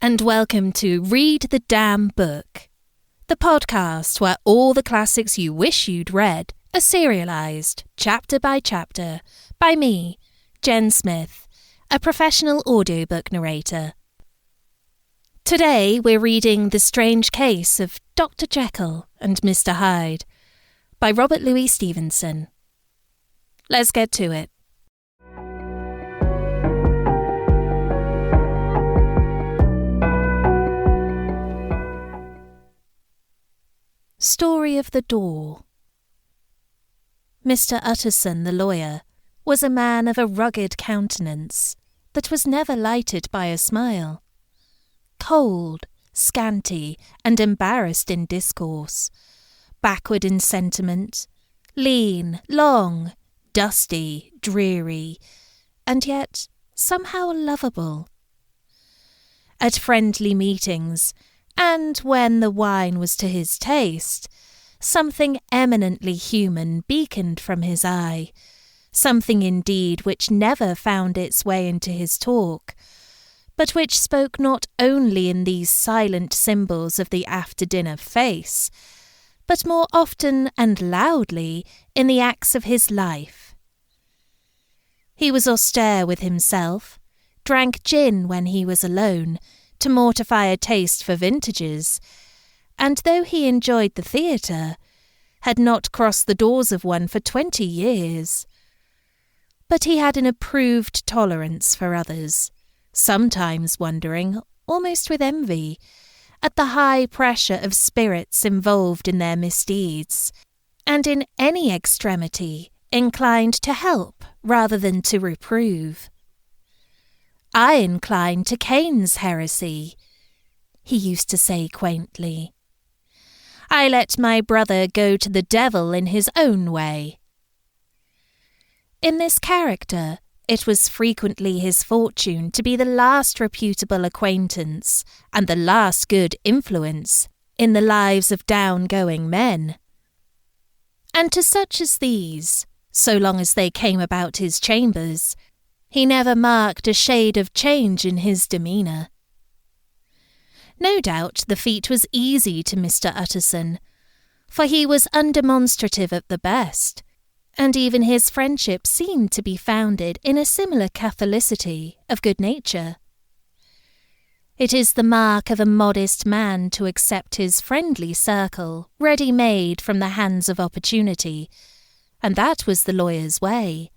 and welcome to Read the Damn Book, the podcast where all the classics you wish you'd read are serialised, chapter by chapter, by me, Jen Smith, a professional audiobook narrator. Today we're reading The Strange Case of Dr. Jekyll and Mr. Hyde by Robert Louis Stevenson. Let's get to it. Story of the Door. Mr. Utterson, the lawyer, was a man of a rugged countenance that was never lighted by a smile. Cold, scanty, and embarrassed in discourse, backward in sentiment, lean, long, dusty, dreary, and yet somehow lovable. At friendly meetings, and when the wine was to his taste, something eminently human beaconed from his eye, something indeed which never found its way into his talk, but which spoke not only in these silent symbols of the after-dinner face, but more often and loudly in the acts of his life. He was austere with himself, drank gin when he was alone, to mortify a taste for vintages, and though he enjoyed the theatre, had not crossed the doors of one for 20 years. But he had an approved tolerance for others, sometimes wondering, almost with envy, at the high pressure of spirits involved in their misdeeds, and in any extremity inclined to help rather than to reprove. I incline to Cain's heresy, he used to say quaintly. I let my brother go to the devil in his own way. In this character, it was frequently his fortune to be the last reputable acquaintance and the last good influence in the lives of down-going men. And to such as these, so long as they came about his chambers, he never marked a shade of change in his demeanour. No doubt the feat was easy to Mr. Utterson, for he was undemonstrative at the best, and even his friendship seemed to be founded in a similar catholicity of good nature. It is the mark of a modest man to accept his friendly circle ready-made from the hands of opportunity, and that was the lawyer's way.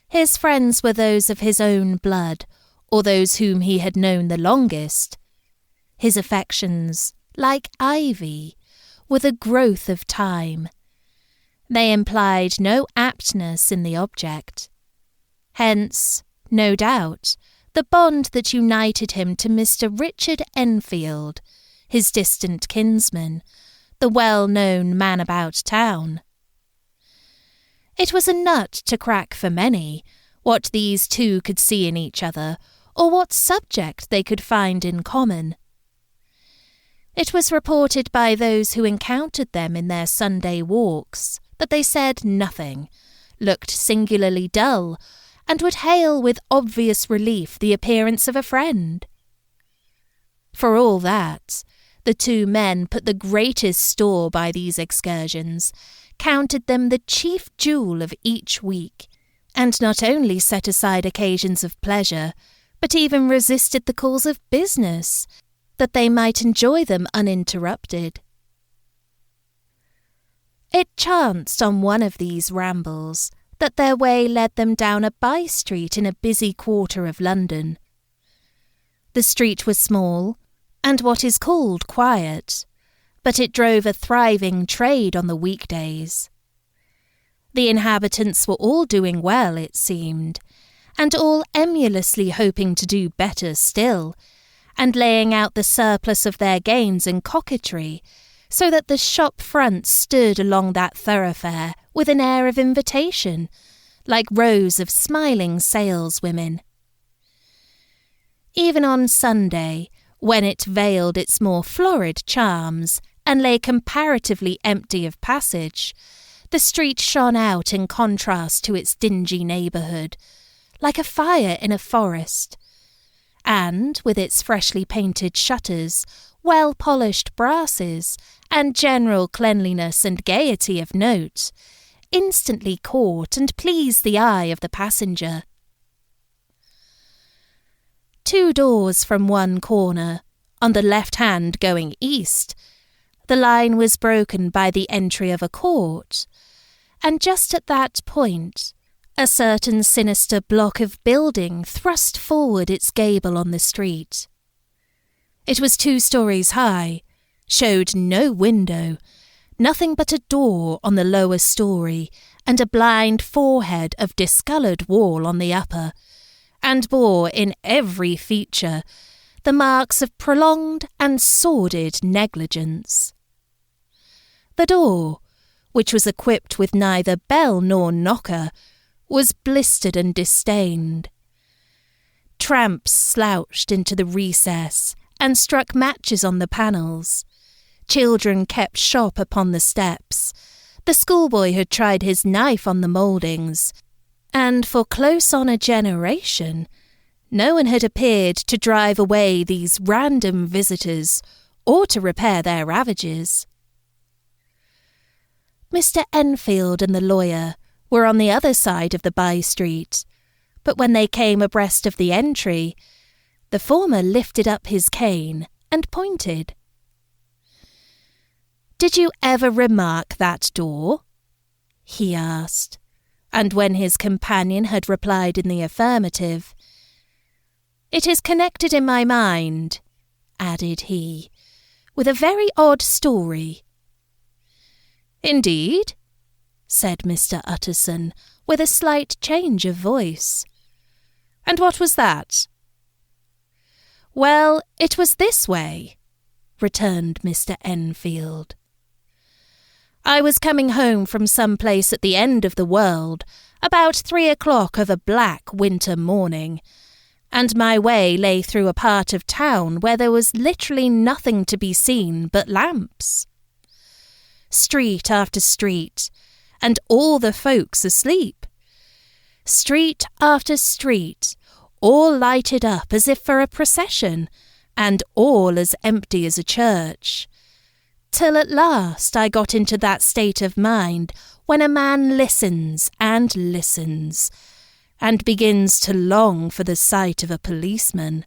His friends were those of his own blood, or those whom he had known the longest. His affections, like ivy, were the growth of time. They implied no aptness in the object. Hence, no doubt, the bond that united him to Mr. Richard Enfield, his distant kinsman, the well-known man about town. It was a nut to crack for many, what these two could see in each other, or what subject they could find in common. It was reported by those who encountered them in their Sunday walks that they said nothing, looked singularly dull, and would hail with obvious relief the appearance of a friend. For all that, the two men put the greatest store by these excursions, counted them the chief jewel of each week, and not only set aside occasions of pleasure, but even resisted the calls of business, that they might enjoy them uninterrupted. It chanced on one of these rambles that their way led them down a by-street in a busy quarter of London. The street was small, and what is called quiet, but it drove a thriving trade on the weekdays. The inhabitants were all doing well, it seemed, and all emulously hoping to do better still, and laying out the surplus of their gains in coquetry, so that the shop fronts stood along that thoroughfare with an air of invitation, like rows of smiling saleswomen. Even on Sunday, when it veiled its more florid charms and lay comparatively empty of passage, the street shone out in contrast to its dingy neighbourhood, like a fire in a forest, and, with its freshly painted shutters, well-polished brasses, and general cleanliness and gaiety of note, instantly caught and pleased the eye of the passenger. 2 doors from one corner, on the left hand going east, the line was broken by the entry of a court, and just at that point, a certain sinister block of building thrust forward its gable on the street. It was 2 stories high, showed no window, nothing but a door on the lower story, and a blind forehead of discoloured wall on the upper, and bore in every feature the marks of prolonged and sordid negligence. The door, which was equipped with neither bell nor knocker, was blistered and disdained. Tramps slouched into the recess and struck matches on the panels. Children kept shop upon the steps. The schoolboy had tried his knife on the mouldings, and for close on a generation, no one had appeared to drive away these random visitors or to repair their ravages. Mr. Enfield and the lawyer were on the other side of the by-street, but when they came abreast of the entry, the former lifted up his cane and pointed. "Did you ever remark that door?" he asked, and when his companion had replied in the affirmative, "It is connected in my mind," added he, "with a very odd story." "Indeed?" said Mr. Utterson, with a slight change of voice. "And what was that?" "Well, it was this way," returned Mr. Enfield. "I was coming home from some place at the end of the world, about 3 o'clock of a black winter morning, and my way lay through a part of town where there was literally nothing to be seen but lamps. Street after street, and all the folks asleep. Street after street, all lighted up as if for a procession, and all as empty as a church. Till at last I got into that state of mind when a man listens and listens, and begins to long for the sight of a policeman.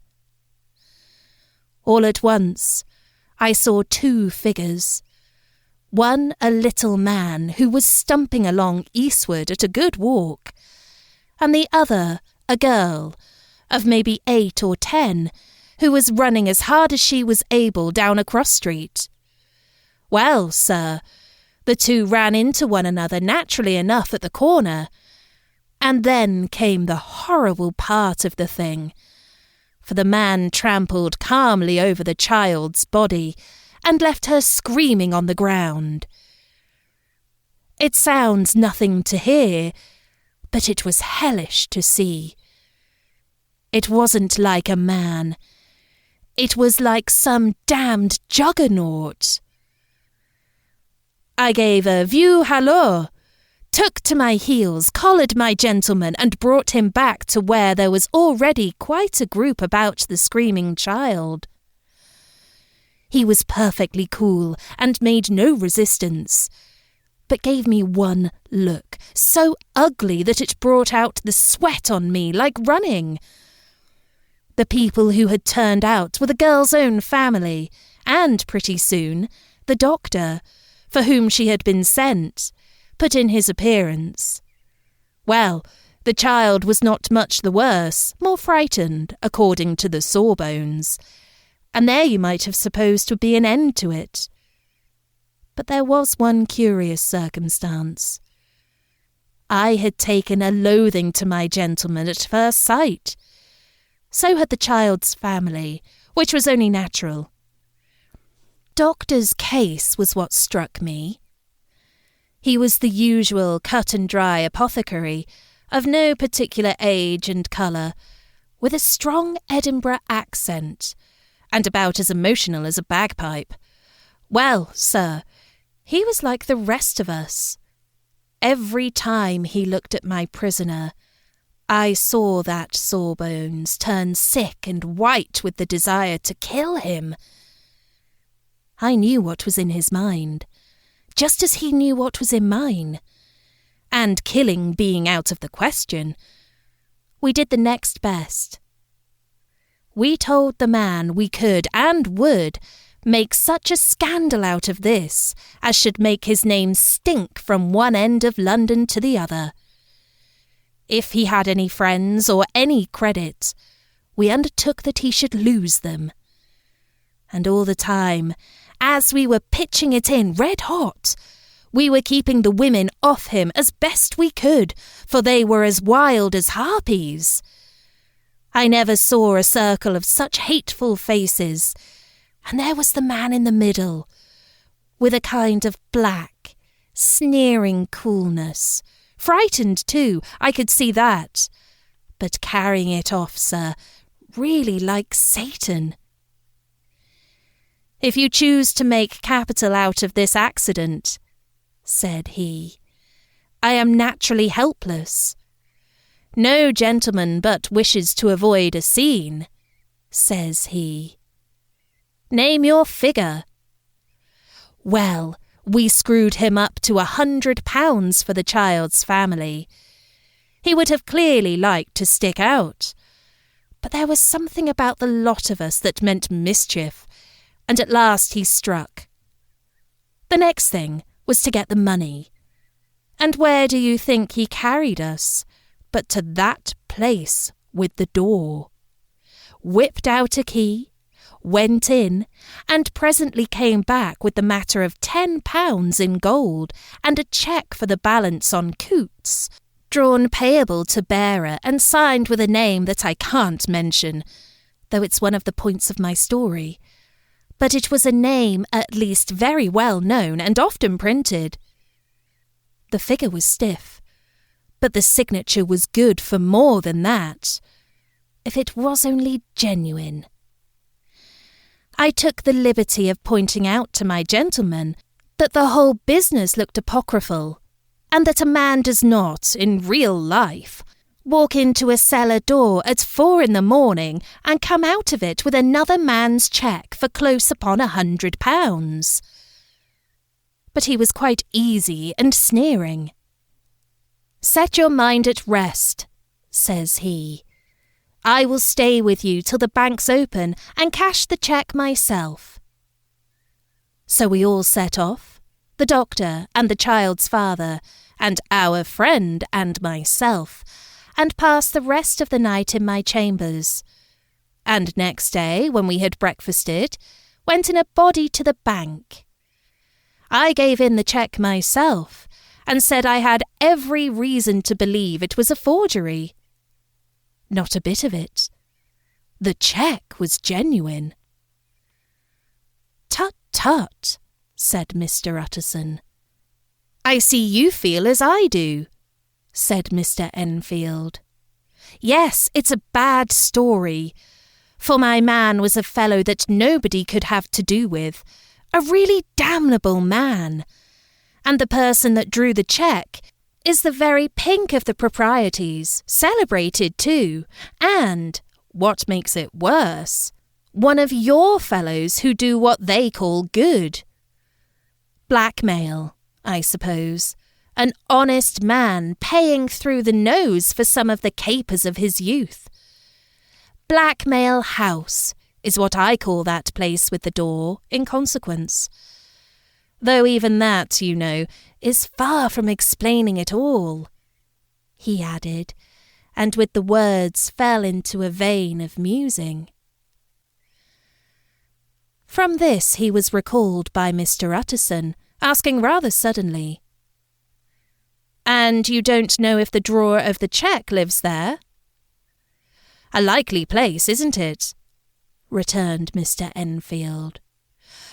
All at once I saw 2 figures, one a little man who was stumping along eastward at a good walk, and the other a girl of maybe 8 or 10, who was running as hard as she was able down a cross-street. Well, sir, the 2 ran into one another naturally enough at the corner, and then came the horrible part of the thing, for the man trampled calmly over the child's body and left her screaming on the ground. It sounds nothing to hear, but it was hellish to see. It wasn't like a man. It was like some damned juggernaut. I gave a view halloo, took to my heels, collared my gentleman, and brought him back to where there was already quite a group about the screaming child. He was perfectly cool and made no resistance, but gave me one look, so ugly that it brought out the sweat on me like running. The people who had turned out were the girl's own family, and pretty soon the doctor, for whom she had been sent, put in his appearance. Well, the child was not much the worse, more frightened, according to the sawbones, and there you might have supposed would be an end to it. But there was one curious circumstance. I had taken a loathing to my gentleman at first sight. So had the child's family, which was only natural. Doctor's case was what struck me. He was the usual cut-and-dry apothecary, of no particular age and colour, with a strong Edinburgh accent, and about as emotional as a bagpipe. Well, sir, he was like the rest of us. Every time he looked at my prisoner, I saw that Sawbones turn sick and white with the desire to kill him. I knew what was in his mind, just as he knew what was in mine. And killing being out of the question, we did the next best. We told the man we could and would make such a scandal out of this as should make his name stink from one end of London to the other. If he had any friends or any credit, we undertook that he should lose them. And all the time, as we were pitching it in red hot, we were keeping the women off him as best we could, for they were as wild as harpies. I never saw a circle of such hateful faces, and there was the man in the middle, with a kind of black, sneering coolness. Frightened, too, I could see that, but carrying it off, sir, really like Satan. If you choose to make capital out of this accident, said he, I am naturally helpless. No gentleman but wishes to avoid a scene, says he. Name your figure. Well, we screwed him up to £100 for the child's family. He would have clearly liked to stick out, but there was something about the lot of us that meant mischief, and at last he struck. The next thing was to get the money. And where do you think he carried us but to that place with the door? Whipped out a key, went in, and presently came back with the matter of £10 in gold and a cheque for the balance on Coots, drawn payable to bearer and signed with a name that I can't mention, though it's one of the points of my story. But it was a name at least very well known and often printed. The figure was stiff, but the signature was good for more than that, if it was only genuine. I took the liberty of pointing out to my gentleman that the whole business looked apocryphal, and that a man does not, in real life, walk into a cellar door at 4 a.m. and come out of it with another man's cheque for close upon £100. But he was quite easy and sneering. Set your mind at rest, says he. I will stay with you till the banks open and cash the cheque myself. So we all set off, the doctor and the child's father, and our friend and myself, and passed the rest of the night in my chambers. And next day, when we had breakfasted, went in a body to the bank. I gave in the cheque myself, and said I had every reason to believe it was a forgery. Not a bit of it. The cheque was genuine. Tut, tut, said Mr. Utterson. I see you feel as I do, said Mr. Enfield. Yes, it's a bad story, for my man was a fellow that nobody could have to do with, a really damnable man, and the person that drew the cheque is the very pink of the proprieties, celebrated too, and, what makes it worse, one of your fellows who do what they call good. Blackmail, I suppose, an honest man paying through the nose for some of the capers of his youth. Blackmail House is what I call that place with the door, in consequence. Though even that, you know, is far from explaining it all, he added, and with the words fell into a vein of musing. From this he was recalled by Mr. Utterson, asking rather suddenly, "And you don't know if the drawer of the cheque lives there?" "A likely place, isn't it?" returned Mr. Enfield.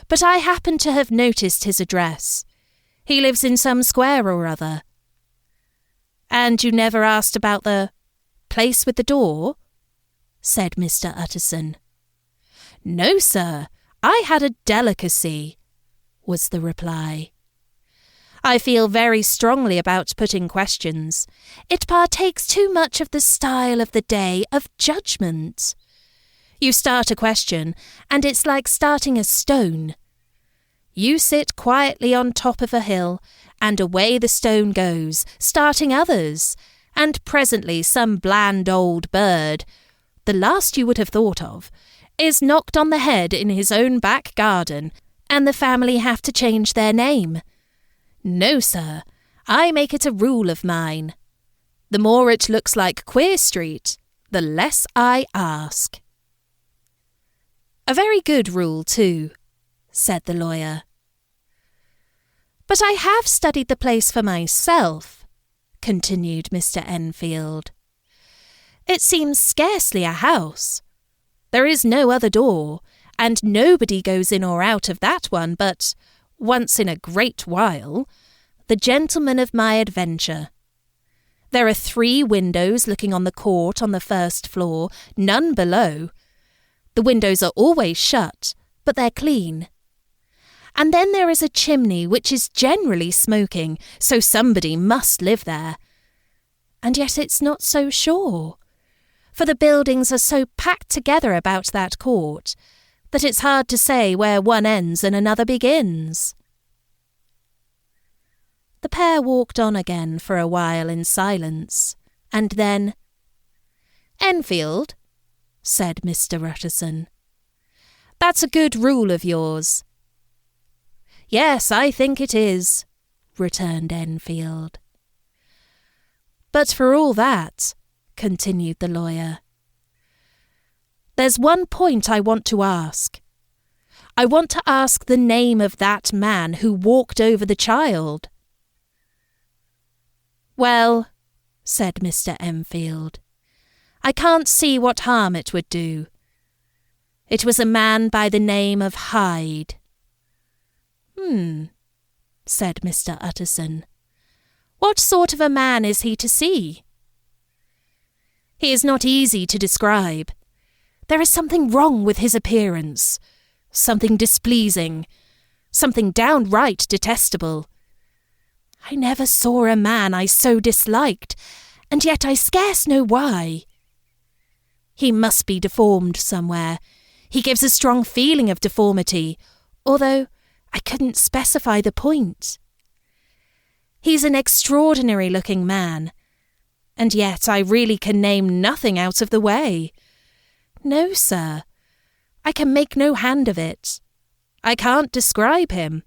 "But I happen to have noticed his address. He lives in some square or other." "And you never asked about the place with the door?" said Mr. Utterson. "No, sir, I had a delicacy," was the reply. I feel very strongly about putting questions. It partakes too much of the style of the day of judgment. You start a question, and it's like starting a stone. You sit quietly on top of a hill, and away the stone goes, starting others, and presently some bland old bird, the last you would have thought of, is knocked on the head in his own back garden, and the family have to change their name. No, sir, I make it a rule of mine. The more it looks like Queer Street, the less I ask. A very good rule, too, said the lawyer. But I have studied the place for myself, continued Mr. Enfield. It seems scarcely a house. There is no other door, and nobody goes in or out of that one but, once in a great while, the gentleman of my adventure. There are 3 windows looking on the court on the first floor, none below. The windows are always shut, but they're clean. And then there is a chimney which is generally smoking, so somebody must live there. And yet it's not so sure, for the buildings are so packed together about that court that it's hard to say where one ends and another begins. The pair walked on again for a while in silence, and then, "Enfield," said Mr. Utterson, "that's a good rule of yours." "Yes, I think it is," returned Enfield. "But for all that," continued the lawyer, "there's one point I want to ask. I want to ask the name of that man who walked over the child." "Well," said Mr. Enfield, "I can't see what harm it would do. It was a man by the name of Hyde." Said Mr. Utterson. "What sort of a man is he to see?" "He is not easy to describe. There is something wrong with his appearance, something displeasing, something downright detestable. I never saw a man I so disliked, and yet I scarce know why. He must be deformed somewhere. He gives a strong feeling of deformity, although I couldn't specify the point. He's an extraordinary-looking man, and yet I really can name nothing out of the way. No, sir, I can make no hand of it. I can't describe him,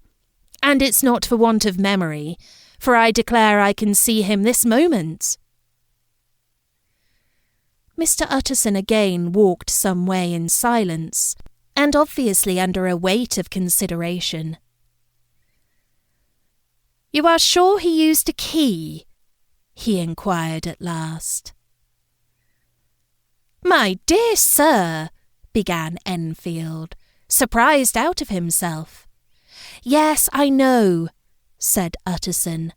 and it's not for want of memory, for I declare I can see him this moment." Mr. Utterson again walked some way in silence, and obviously under a weight of consideration. "You are sure he used a key?" he inquired at last. "My dear sir," began Enfield, surprised out of himself. "Yes, I know," said Utterson.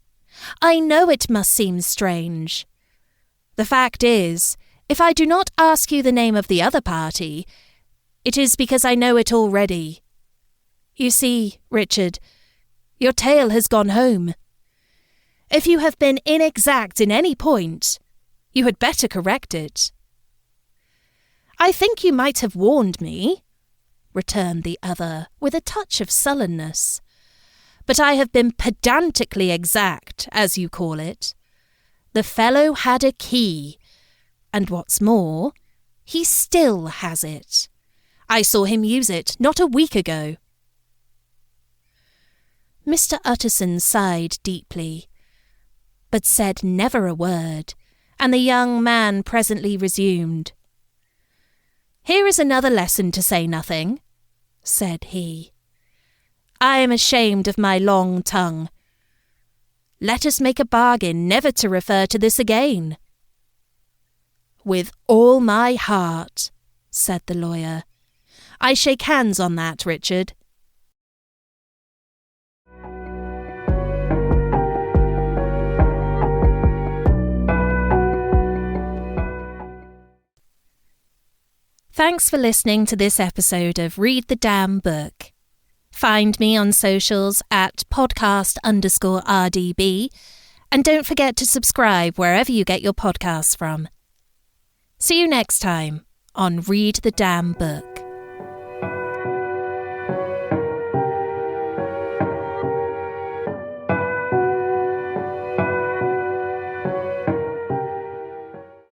"I know it must seem strange. The fact is, if I do not ask you the name of the other party, it is because I know it already. You see, Richard, your tale has gone home. If you have been inexact in any point, you had better correct it." "I think you might have warned me," returned the other with a touch of sullenness. "But I have been pedantically exact, as you call it. The fellow had a key, and what's more, he still has it. I saw him use it not a week ago." Mr. Utterson sighed deeply, but said never a word, and the young man presently resumed. "Here is another lesson to say nothing," said he. "I am ashamed of my long tongue. Let us make a bargain never to refer to this again." "With all my heart," said the lawyer. "I shake hands on that, Richard." Thanks for listening to this episode of Read the Damn Book. Find me on socials at podcast_RDB, and don't forget to subscribe wherever you get your podcasts from. See you next time on Read the Damn Book.